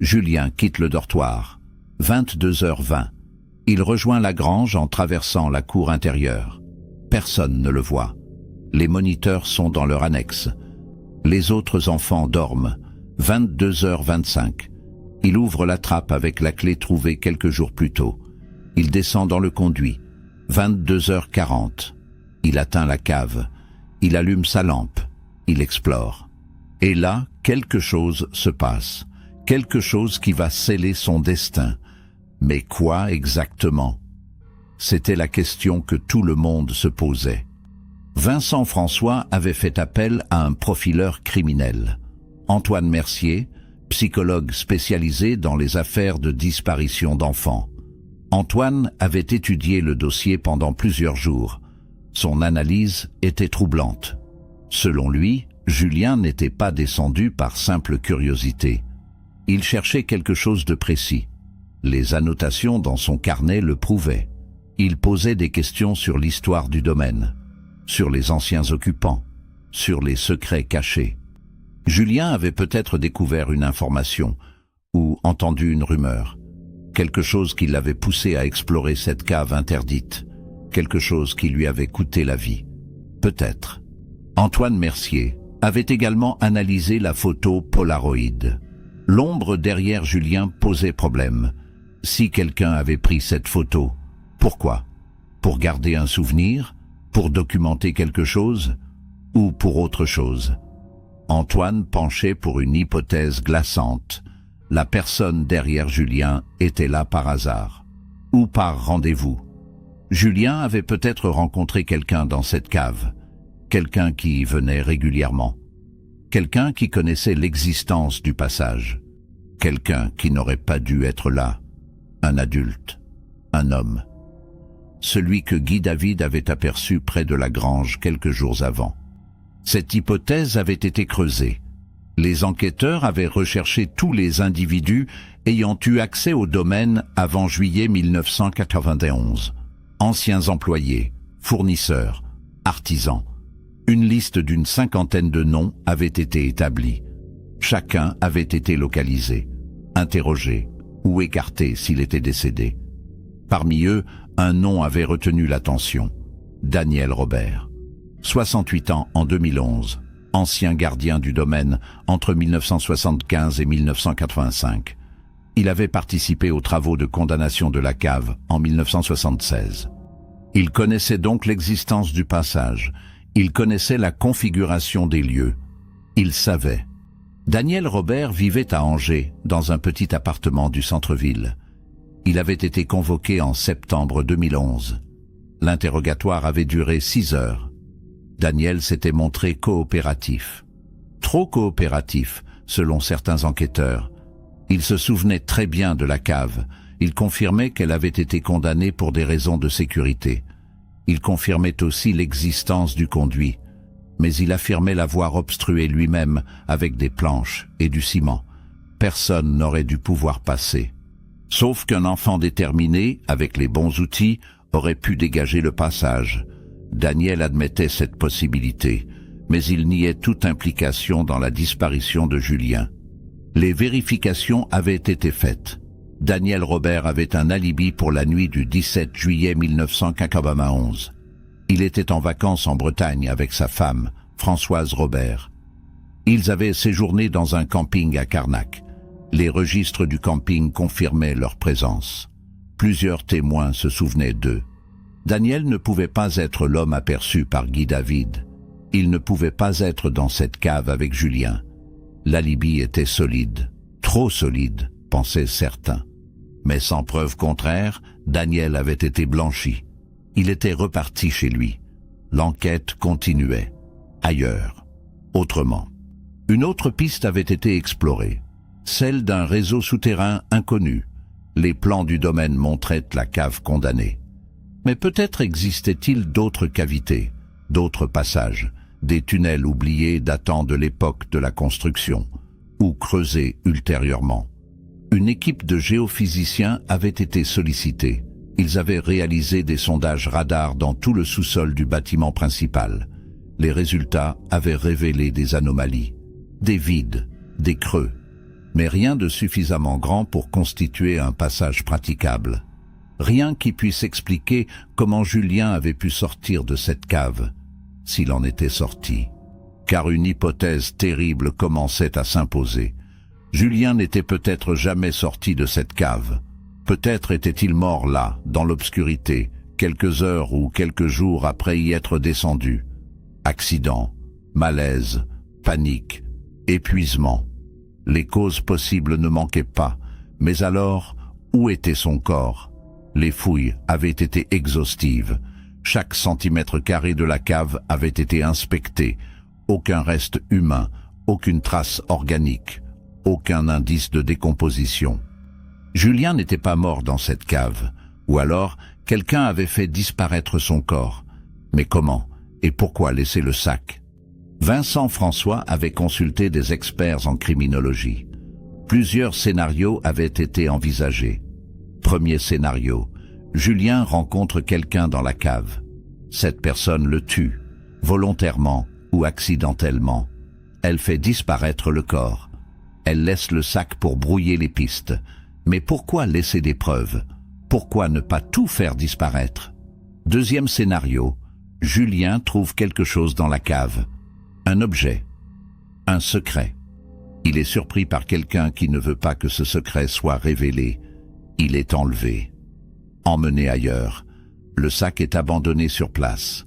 Julien quitte le dortoir. 22h20. Il rejoint la grange en traversant la cour intérieure. personne ne le voit. Les moniteurs sont dans leur annexe. Les autres enfants dorment. 22h25. Il ouvre la trappe avec la clé trouvée quelques jours plus tôt. Il descend dans le conduit. 22h40. Il atteint la cave. Il allume sa lampe. Il explore. Et là, quelque chose se passe. Quelque chose qui va sceller son destin. Mais quoi exactement? C'était la question que tout le monde se posait. Vincent François avait fait appel à un profileur criminel. Antoine Mercier, psychologue spécialisé dans les affaires de disparition d'enfants. Antoine avait étudié le dossier pendant plusieurs jours. Son analyse était troublante. Selon lui, Julien n'était pas descendu par simple curiosité. Il cherchait quelque chose de précis. Les annotations dans son carnet le prouvaient. Il posait des questions sur l'histoire du domaine, sur les anciens occupants, sur les secrets cachés. Julien avait peut-être découvert une information ou entendu une rumeur, quelque chose qui l'avait poussé à explorer cette cave interdite, quelque chose qui lui avait coûté la vie. Peut-être. Antoine Mercier avait également analysé la photo Polaroid. L'ombre derrière Julien posait problème. Si quelqu'un avait pris cette photo, pourquoi? Pour garder un souvenir? Pour documenter quelque chose? Ou pour autre chose? Antoine penchait pour une hypothèse glaçante. La personne derrière Julien était là par hasard. Ou par rendez-vous. Julien avait peut-être rencontré quelqu'un dans cette cave. Quelqu'un qui y venait régulièrement. Quelqu'un qui connaissait l'existence du passage. Quelqu'un qui n'aurait pas dû être là. Un adulte. Un homme. Celui que Guy David avait aperçu près de la grange quelques jours avant. Cette hypothèse avait été creusée. Les enquêteurs avaient recherché tous les individus ayant eu accès au domaine avant juillet 1991. Anciens employés, fournisseurs, artisans. Une liste d'une 50aine de noms avait été établie. Chacun avait été localisé, interrogé ou écarté s'il était décédé. Parmi eux, un nom avait retenu l'attention. Daniel Robert. 68 ans en 2011, ancien gardien du domaine entre 1975 et 1985. Il avait participé aux travaux de condamnation de la cave en 1976. Il connaissait donc l'existence du passage. Il connaissait la configuration des lieux. Il savait. Daniel Robert vivait à Angers, dans un petit appartement du centre-ville. Il avait été convoqué en septembre 2011. L'interrogatoire avait duré 6 heures. Daniel s'était montré coopératif. Trop coopératif, selon certains enquêteurs. Il se souvenait très bien de la cave. Il confirmait qu'elle avait été condamnée pour des raisons de sécurité. Il confirmait aussi l'existence du conduit. Mais il affirmait l'avoir obstrué lui-même avec des planches et du ciment. Personne n'aurait dû pouvoir passer. Sauf qu'un enfant déterminé, avec les bons outils, aurait pu dégager le passage. Daniel admettait cette possibilité, mais il niait toute implication dans la disparition de Julien. Les vérifications avaient été faites. Daniel Robert avait un alibi pour la nuit du 17 juillet 1991. Il était en vacances en Bretagne avec sa femme, Françoise Robert. Ils avaient séjourné dans un camping à Carnac. Les registres du camping confirmaient leur présence. Plusieurs témoins se souvenaient d'eux. Daniel ne pouvait pas être l'homme aperçu par Guy David. Il ne pouvait pas être dans cette cave avec Julien. L'alibi était solide, trop solide, pensaient certains. Mais sans preuve contraire, Daniel avait été blanchi. Il était reparti chez lui. L'enquête continuait. Ailleurs. Autrement. Une autre piste avait été explorée. Celle d'un réseau souterrain inconnu. Les plans du domaine montraient la cave condamnée. Mais peut-être existait-il d'autres cavités, d'autres passages, des tunnels oubliés datant de l'époque de la construction, ou creusés ultérieurement. Une équipe de géophysiciens avait été sollicitée. Ils avaient réalisé des sondages radars dans tout le sous-sol du bâtiment principal. Les résultats avaient révélé des anomalies, des vides, des creux, mais rien de suffisamment grand pour constituer un passage praticable. Rien qui puisse expliquer comment Julien avait pu sortir de cette cave, s'il en était sorti. Car une hypothèse terrible commençait à s'imposer. Julien n'était peut-être jamais sorti de cette cave. Peut-être était-il mort là, dans l'obscurité, quelques heures ou quelques jours après y être descendu. Accident, malaise, panique, épuisement. Les causes possibles ne manquaient pas, mais alors, où était son corps? Les fouilles avaient été exhaustives. Chaque centimètre carré de la cave avait été inspecté. Aucun reste humain, aucune trace organique, aucun indice de décomposition. Julien n'était pas mort dans cette cave, ou alors quelqu'un avait fait disparaître son corps. Mais comment et pourquoi laisser le sac? Vincent François avait consulté des experts en criminologie. Plusieurs scénarios avaient été envisagés. Premier scénario, Julien rencontre quelqu'un dans la cave. Cette personne le tue, volontairement ou accidentellement. Elle fait disparaître le corps. Elle laisse le sac pour brouiller les pistes. Mais pourquoi laisser des preuves? Pourquoi ne pas tout faire disparaître? Deuxième scénario, Julien trouve quelque chose dans la cave. Un objet, un secret. Il est surpris par quelqu'un qui ne veut pas que ce secret soit révélé. Il est enlevé, emmené ailleurs. Le sac est abandonné sur place.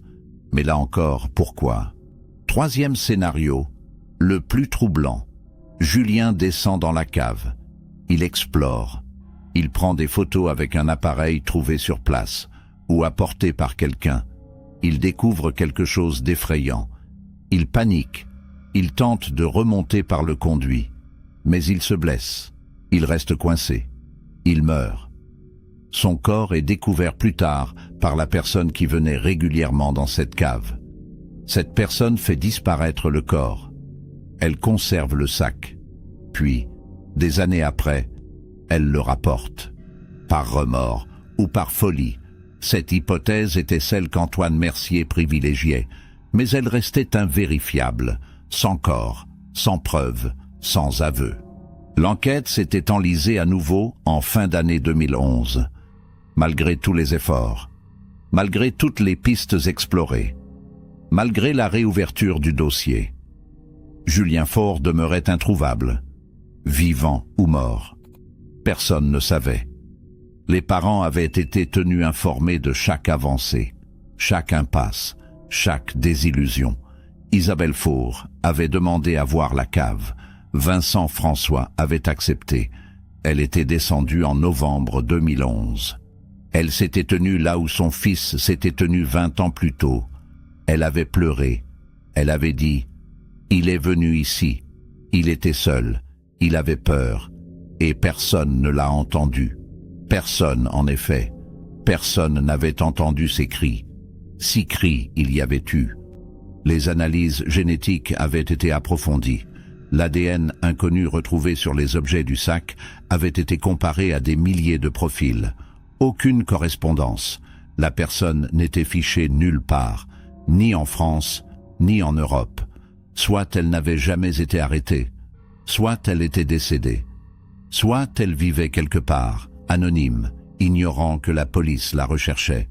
Mais là encore, pourquoi? Troisième scénario, le plus troublant. Julien descend dans la cave. Il explore. Il prend des photos avec un appareil trouvé sur place ou apporté par quelqu'un. Il découvre quelque chose d'effrayant. Il panique. Il tente de remonter par le conduit. Mais il se blesse. Il reste coincé. Il meurt. Son corps est découvert plus tard par la personne qui venait régulièrement dans cette cave. Cette personne fait disparaître le corps. Elle conserve le sac. Puis, des années après, elle le rapporte. Par remords ou par folie, cette hypothèse était celle qu'Antoine Mercier privilégiait, mais elle restait invérifiable, sans corps, sans preuve, sans aveu. L'enquête s'était enlisée à nouveau en fin d'année 2011. Malgré tous les efforts, malgré toutes les pistes explorées, malgré la réouverture du dossier, Julien Faure demeurait introuvable, vivant ou mort. Personne ne savait. Les parents avaient été tenus informés de chaque avancée, chaque impasse, chaque désillusion. Isabelle Faure avait demandé à voir la cave. Vincent François avait accepté. Elle était descendue en novembre 2011. Elle s'était tenue là où son fils s'était tenu 20 ans plus tôt. Elle avait pleuré. Elle avait dit « Il est venu ici. Il était seul. Il avait peur. Et personne ne l'a entendu. » Personne, en effet. Personne n'avait entendu ces cris. 6 cris il y avait eu. Les analyses génétiques avaient été approfondies. L'ADN inconnu retrouvé sur les objets du sac avait été comparé à des milliers de profils. Aucune correspondance. La personne n'était fichée nulle part, ni en France, ni en Europe. Soit elle n'avait jamais été arrêtée, soit elle était décédée, soit elle vivait quelque part, anonyme, ignorant que la police la recherchait,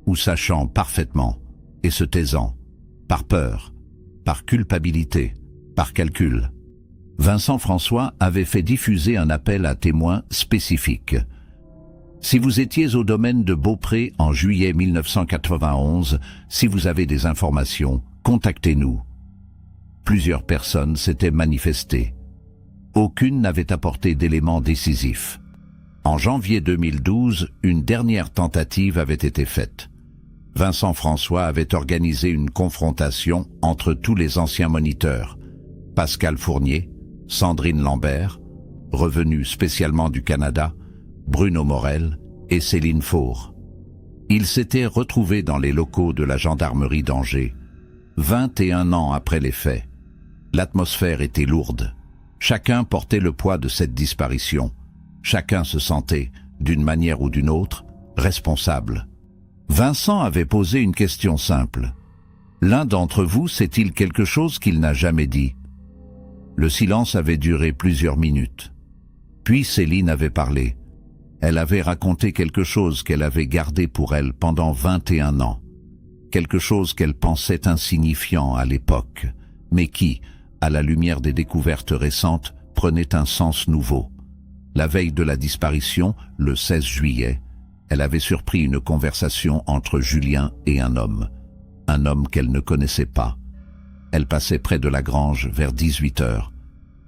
ou sachant parfaitement, et se taisant, par peur, par culpabilité, par calcul. Vincent François avait fait diffuser un appel à témoins spécifique. Si vous étiez au domaine de Beaupré en juillet 1991, si vous avez des informations, contactez-nous. Plusieurs personnes s'étaient manifestées. Aucune n'avait apporté d'éléments décisifs. En janvier 2012, une dernière tentative avait été faite. Vincent François avait organisé une confrontation entre tous les anciens moniteurs. Pascal Fournier, Sandrine Lambert, revenus spécialement du Canada, Bruno Morel et Céline Faure. Ils s'étaient retrouvés dans les locaux de la gendarmerie d'Angers, 21 ans après les faits. L'atmosphère était lourde. Chacun portait le poids de cette disparition. Chacun se sentait, d'une manière ou d'une autre, responsable. Vincent avait posé une question simple. L'un d'entre vous sait-il quelque chose qu'il n'a jamais dit? Le silence avait duré plusieurs minutes. Puis Céline avait parlé. Elle avait raconté quelque chose qu'elle avait gardé pour elle pendant 21 ans. Quelque chose qu'elle pensait insignifiant à l'époque, mais qui, à la lumière des découvertes récentes, prenait un sens nouveau. La veille de la disparition, le 16 juillet, elle avait surpris une conversation entre Julien et un homme qu'elle ne connaissait pas. Elle passait près de la grange vers 18 heures.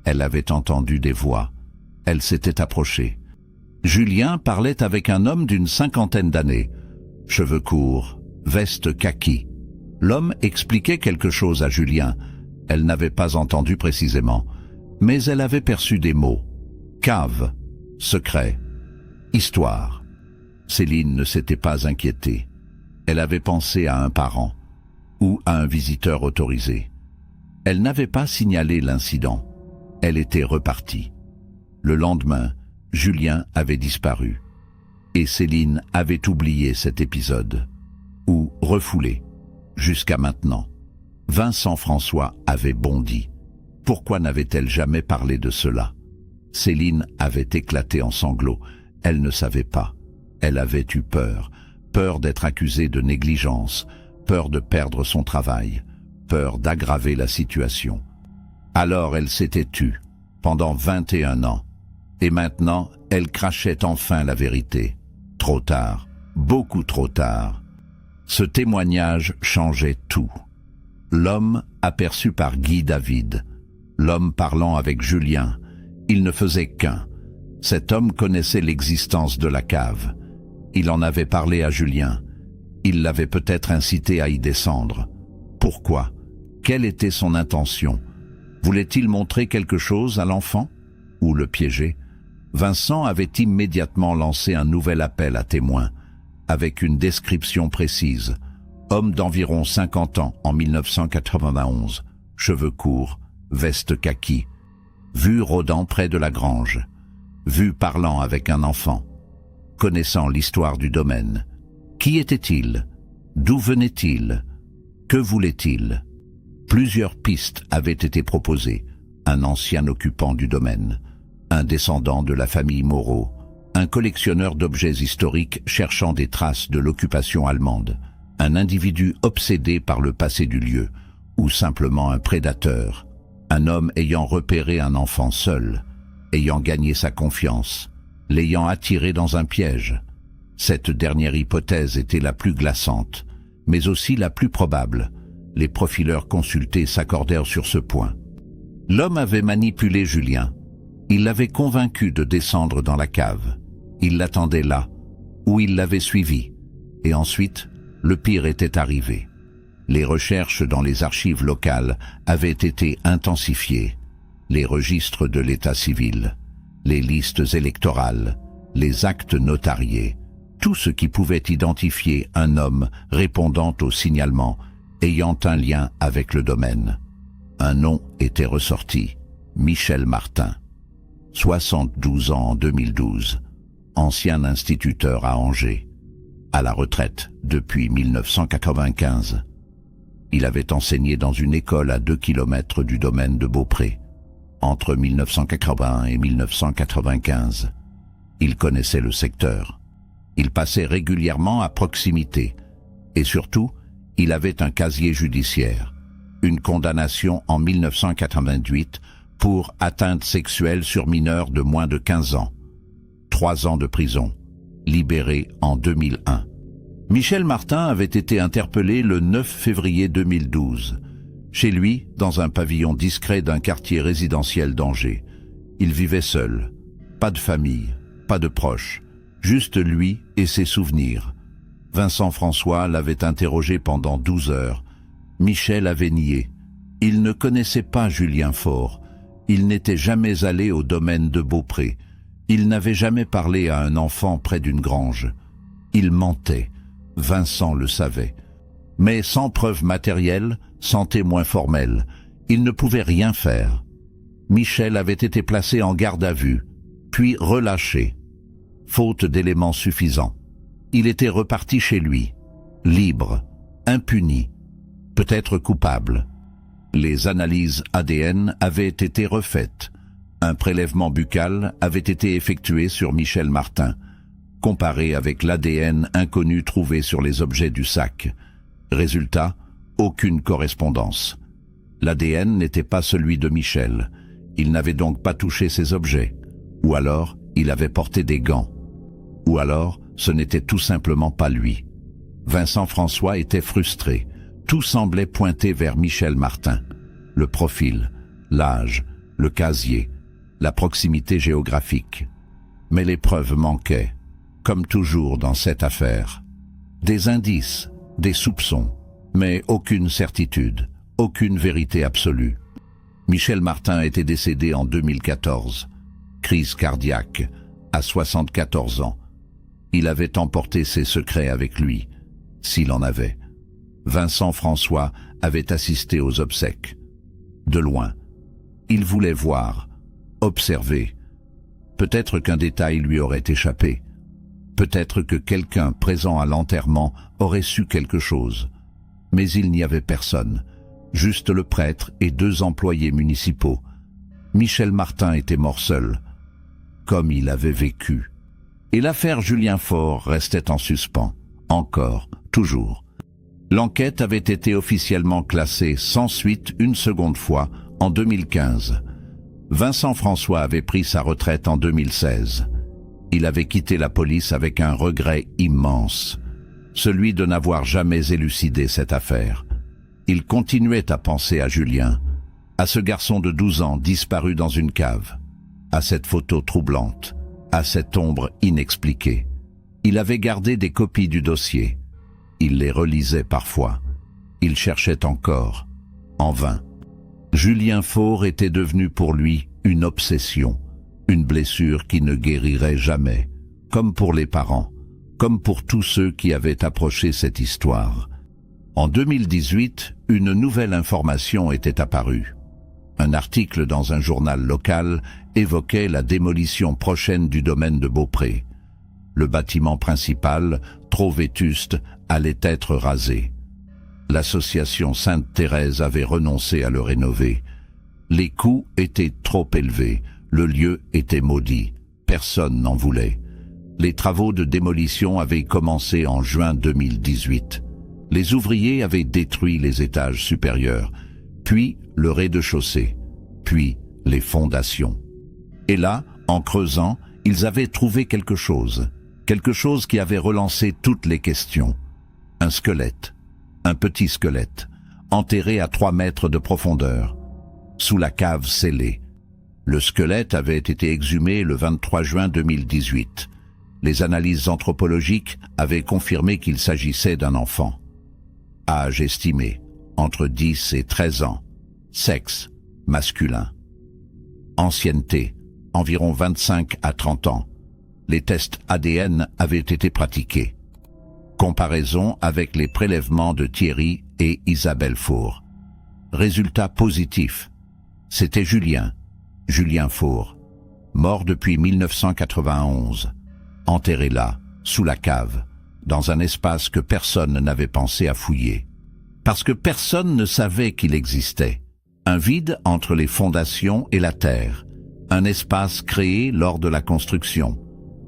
Elle avait entendu des voix. Elle s'était approchée. Julien parlait avec un homme d'une 50aine d'années. Cheveux courts, veste kaki. L'homme expliquait quelque chose à Julien. Elle n'avait pas entendu précisément, mais elle avait perçu des mots. Cave, secret, histoire. Céline ne s'était pas inquiétée. Elle avait pensé à un parent ou à un visiteur autorisé. Elle n'avait pas signalé l'incident. Elle était repartie. Le lendemain, Julien avait disparu. Et Céline avait oublié cet épisode, ou refoulé, jusqu'à maintenant. Vincent François avait bondi. Pourquoi n'avait-elle jamais parlé de cela? Céline avait éclaté en sanglots. Elle ne savait pas. Elle avait eu peur. Peur d'être accusée de négligence, peur de perdre son travail, peur d'aggraver la situation. Alors elle s'était tue, pendant 21 ans. Et maintenant, elle crachait enfin la vérité. Trop tard, beaucoup trop tard. Ce témoignage changeait tout. L'homme aperçu par Guy David, l'homme parlant avec Julien, il ne faisait qu'un. Cet homme connaissait l'existence de la cave. Il en avait parlé à Julien. Il l'avait peut-être incité à y descendre. Pourquoi? Quelle était son intention? Voulait-il montrer quelque chose à l'enfant? Ou le piéger? Vincent avait immédiatement lancé un nouvel appel à témoins, avec une description précise. Homme d'environ 50 ans en 1991, cheveux courts, veste kaki, vu rôdant près de la grange, vu parlant avec un enfant, connaissant l'histoire du domaine. Qui était-il? D'où venait-il? Que voulait-il? Plusieurs pistes avaient été proposées. Un ancien occupant du domaine, un descendant de la famille Moreau, un collectionneur d'objets historiques cherchant des traces de l'occupation allemande, un individu obsédé par le passé du lieu, ou simplement un prédateur, un homme ayant repéré un enfant seul, ayant gagné sa confiance, l'ayant attiré dans un piège. Cette dernière hypothèse était la plus glaçante, mais aussi la plus probable. Les profileurs consultés s'accordèrent sur ce point. L'homme avait manipulé Julien. Il l'avait convaincu de descendre dans la cave. Il l'attendait là, où il l'avait suivi. Et ensuite, le pire était arrivé. Les recherches dans les archives locales avaient été intensifiées. Les registres de l'état civil, les listes électorales, les actes notariés, tout ce qui pouvait identifier un homme répondant au signalement, ayant un lien avec le domaine. Un nom était ressorti, Michel Martin. 72 ans en 2012, ancien instituteur à Angers, à la retraite depuis 1995. Il avait enseigné dans une école à 2 kilomètres du domaine de Beaupré, entre 1980 et 1995. Il connaissait le secteur. Il passait régulièrement à proximité. Et surtout, il avait un casier judiciaire. Une condamnation en 1988 pour atteinte sexuelle sur mineurs de moins de 15 ans. 3 ans de prison, libéré en 2001. Michel Martin avait été interpellé le 9 février 2012, chez lui, dans un pavillon discret d'un quartier résidentiel d'Angers. Il vivait seul, pas de famille, pas de proches, juste lui et ses souvenirs. Vincent François l'avait interrogé pendant 12 heures. Michel avait nié. Il ne connaissait pas Julien Faure. Il n'était jamais allé au domaine de Beaupré. Il n'avait jamais parlé à un enfant près d'une grange. Il mentait. Vincent le savait. Mais sans preuve matérielle, sans témoin formel, il ne pouvait rien faire. Michel avait été placé en garde à vue, puis relâché, faute d'éléments suffisants. Il était reparti chez lui, libre, impuni, peut-être coupable. Les analyses ADN avaient été refaites. Un prélèvement buccal avait été effectué sur Michel Martin. comparé avec l'ADN inconnu trouvé sur les objets du sac. Résultat, aucune correspondance. L'ADN n'était pas celui de Michel. Il n'avait donc pas touché ces objets. Ou alors, il avait porté des gants. Ou alors, ce n'était tout simplement pas lui. Vincent François était frustré. Tout semblait pointer vers Michel Martin. Le profil, l'âge, le casier, la proximité géographique. Mais les preuves manquaient, comme toujours dans cette affaire. Des indices, des soupçons, mais aucune certitude, aucune vérité absolue. Michel Martin était décédé en 2014. Crise cardiaque, à 74 ans. Il avait emporté ses secrets avec lui, s'il en avait. Vincent François avait assisté aux obsèques. De loin. Il voulait voir, observer. Peut-être qu'un détail lui aurait échappé. Peut-être que quelqu'un présent à l'enterrement aurait su quelque chose. Mais il n'y avait personne. Juste le prêtre et 2 employés municipaux. Michel Martin était mort seul, comme il avait vécu. Et l'affaire Julien Faure restait en suspens, encore, toujours. L'enquête avait été officiellement classée sans suite une seconde fois en 2015. Vincent François avait pris sa retraite en 2016. Il avait quitté la police avec un regret immense, celui de n'avoir jamais élucidé cette affaire. Il continuait à penser à Julien, à ce garçon de 12 ans disparu dans une cave, à cette photo troublante, à cette ombre inexpliquée. Il avait gardé des copies du dossier. Il les relisait parfois. Il cherchait encore, en vain. Julien Faure était devenu pour lui une obsession, une blessure qui ne guérirait jamais, comme pour les parents, comme pour tous ceux qui avaient approché cette histoire. En 2018, une nouvelle information était apparue. Un article dans un journal local évoquait la démolition prochaine du domaine de Beaupré. Le bâtiment principal, trop vétuste, allait être rasé. L'association Sainte-Thérèse avait renoncé à le rénover. Les coûts étaient trop élevés, le lieu était maudit, personne n'en voulait. Les travaux de démolition avaient commencé en juin 2018. Les ouvriers avaient détruit les étages supérieurs, puis le rez-de-chaussée, puis les fondations. Et là, en creusant, ils avaient trouvé quelque chose qui avait relancé toutes les questions. Un squelette, un petit squelette, enterré à 3 mètres de profondeur, sous la cave scellée. Le squelette avait été exhumé le 23 juin 2018. Les analyses anthropologiques avaient confirmé qu'il s'agissait d'un enfant. Âge estimé, entre 10 et 13 ans. Sexe, masculin. Ancienneté, environ 25 à 30 ans. Les tests ADN avaient été pratiqués. Comparaison avec les prélèvements de Thierry et Isabelle Faure. Résultat positif. C'était Julien Faure, mort depuis 1991, enterré là, sous la cave, dans un espace que personne n'avait pensé à fouiller. Parce que personne ne savait qu'il existait. Un vide entre les fondations et la terre. Un espace créé lors de la construction.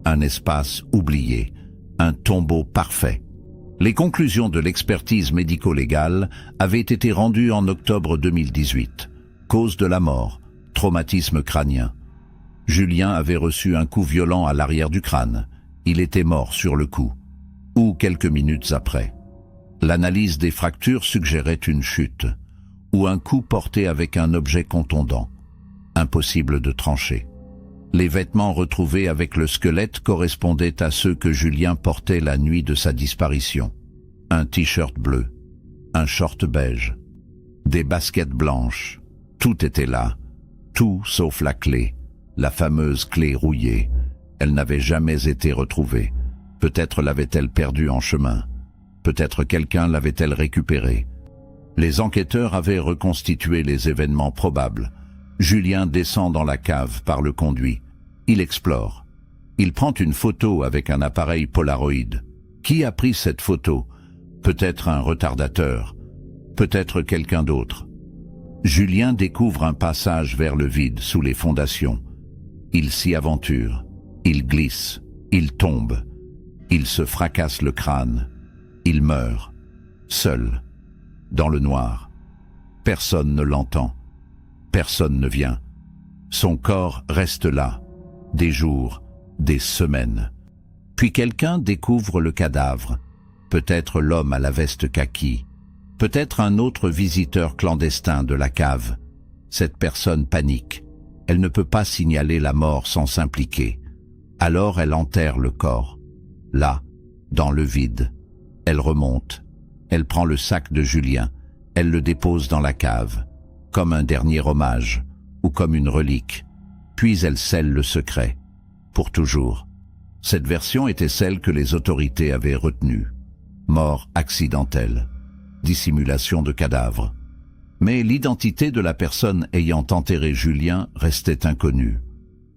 Un espace oublié. Un tombeau parfait. Les conclusions de l'expertise médico-légale avaient été rendues en octobre 2018. Cause de la mort, traumatisme crânien. Julien avait reçu un coup violent à l'arrière du crâne. Il était mort sur le coup, ou quelques minutes après. L'analyse des fractures suggérait une chute, ou un coup porté avec un objet contondant. Impossible de trancher. Les vêtements retrouvés avec le squelette correspondaient à ceux que Julien portait la nuit de sa disparition. Un t-shirt bleu, un short beige, des baskets blanches. Tout était là, tout sauf la clé, la fameuse clé rouillée. Elle n'avait jamais été retrouvée. Peut-être l'avait-elle perdue en chemin. Peut-être quelqu'un l'avait-elle récupérée. Les enquêteurs avaient reconstitué les événements probables. Julien descend dans la cave par le conduit. Il explore. Il prend une photo avec un appareil Polaroid. Qui a pris cette photo? Peut-être un retardateur. Peut-être quelqu'un d'autre. Julien découvre un passage vers le vide sous les fondations. Il s'y aventure. Il glisse. Il tombe. Il se fracasse le crâne. Il meurt, seul, dans le noir. Personne ne l'entend. Personne ne vient. Son corps reste là, des jours, des semaines. Puis quelqu'un découvre le cadavre. Peut-être l'homme à la veste kaki. Peut-être un autre visiteur clandestin de la cave. Cette personne panique. Elle ne peut pas signaler la mort sans s'impliquer. Alors elle enterre le corps. Là, dans le vide. Elle remonte. Elle prend le sac de Julien. Elle le dépose dans la cave, comme un dernier hommage, ou comme une relique. Puis elle scelle le secret, pour toujours. Cette version était celle que les autorités avaient retenue. Mort accidentelle. Dissimulation de cadavre. Mais l'identité de la personne ayant enterré Julien restait inconnue.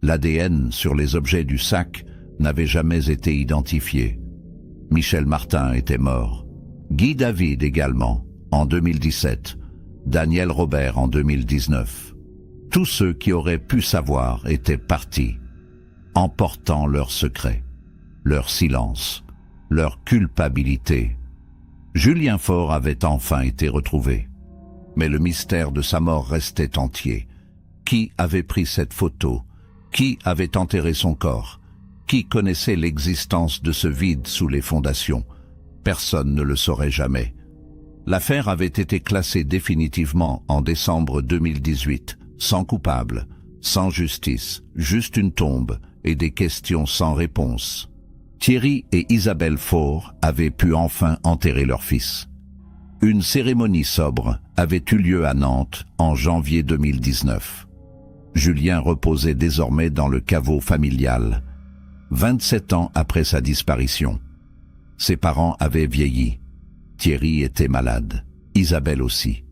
L'ADN sur les objets du sac n'avait jamais été identifié. Michel Martin était mort. Guy David également, en 2017. Daniel Robert en 2019. Tous ceux qui auraient pu savoir étaient partis, emportant leur secret, leur silence, leur culpabilité. Julien Faure avait enfin été retrouvé. Mais le mystère de sa mort restait entier. Qui avait pris cette photo? Qui avait enterré son corps? Qui connaissait l'existence de ce vide sous les fondations? Personne ne le saurait jamais. L'affaire avait été classée définitivement en décembre 2018, sans coupable, sans justice, juste une tombe et des questions sans réponse. Thierry et Isabelle Faure avaient pu enfin enterrer leur fils. Une cérémonie sobre avait eu lieu à Nantes en janvier 2019. Julien reposait désormais dans le caveau familial, 27 ans après sa disparition. Ses parents avaient vieilli. Thierry était malade, Isabelle aussi.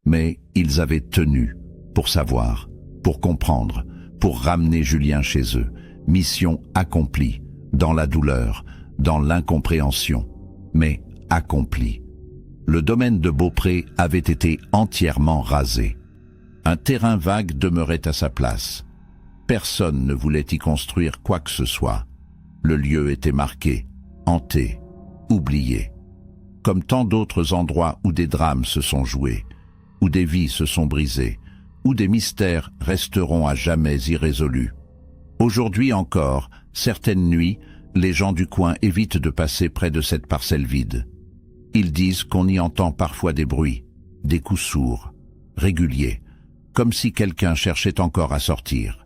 Mais ils avaient tenu pour savoir, pour comprendre, pour ramener Julien chez eux. Mission accomplie, dans la douleur, dans l'incompréhension, mais accomplie. Le domaine de Beaupré avait été entièrement rasé. Un terrain vague demeurait à sa place. Personne ne voulait y construire quoi que ce soit. Le lieu était marqué, hanté, oublié. Comme tant d'autres endroits où des drames se sont joués, où des vies se sont brisées, où des mystères resteront à jamais irrésolus. Aujourd'hui encore, certaines nuits, les gens du coin évitent de passer près de cette parcelle vide. Ils disent qu'on y entend parfois des bruits, des coups sourds, réguliers, comme si quelqu'un cherchait encore à sortir.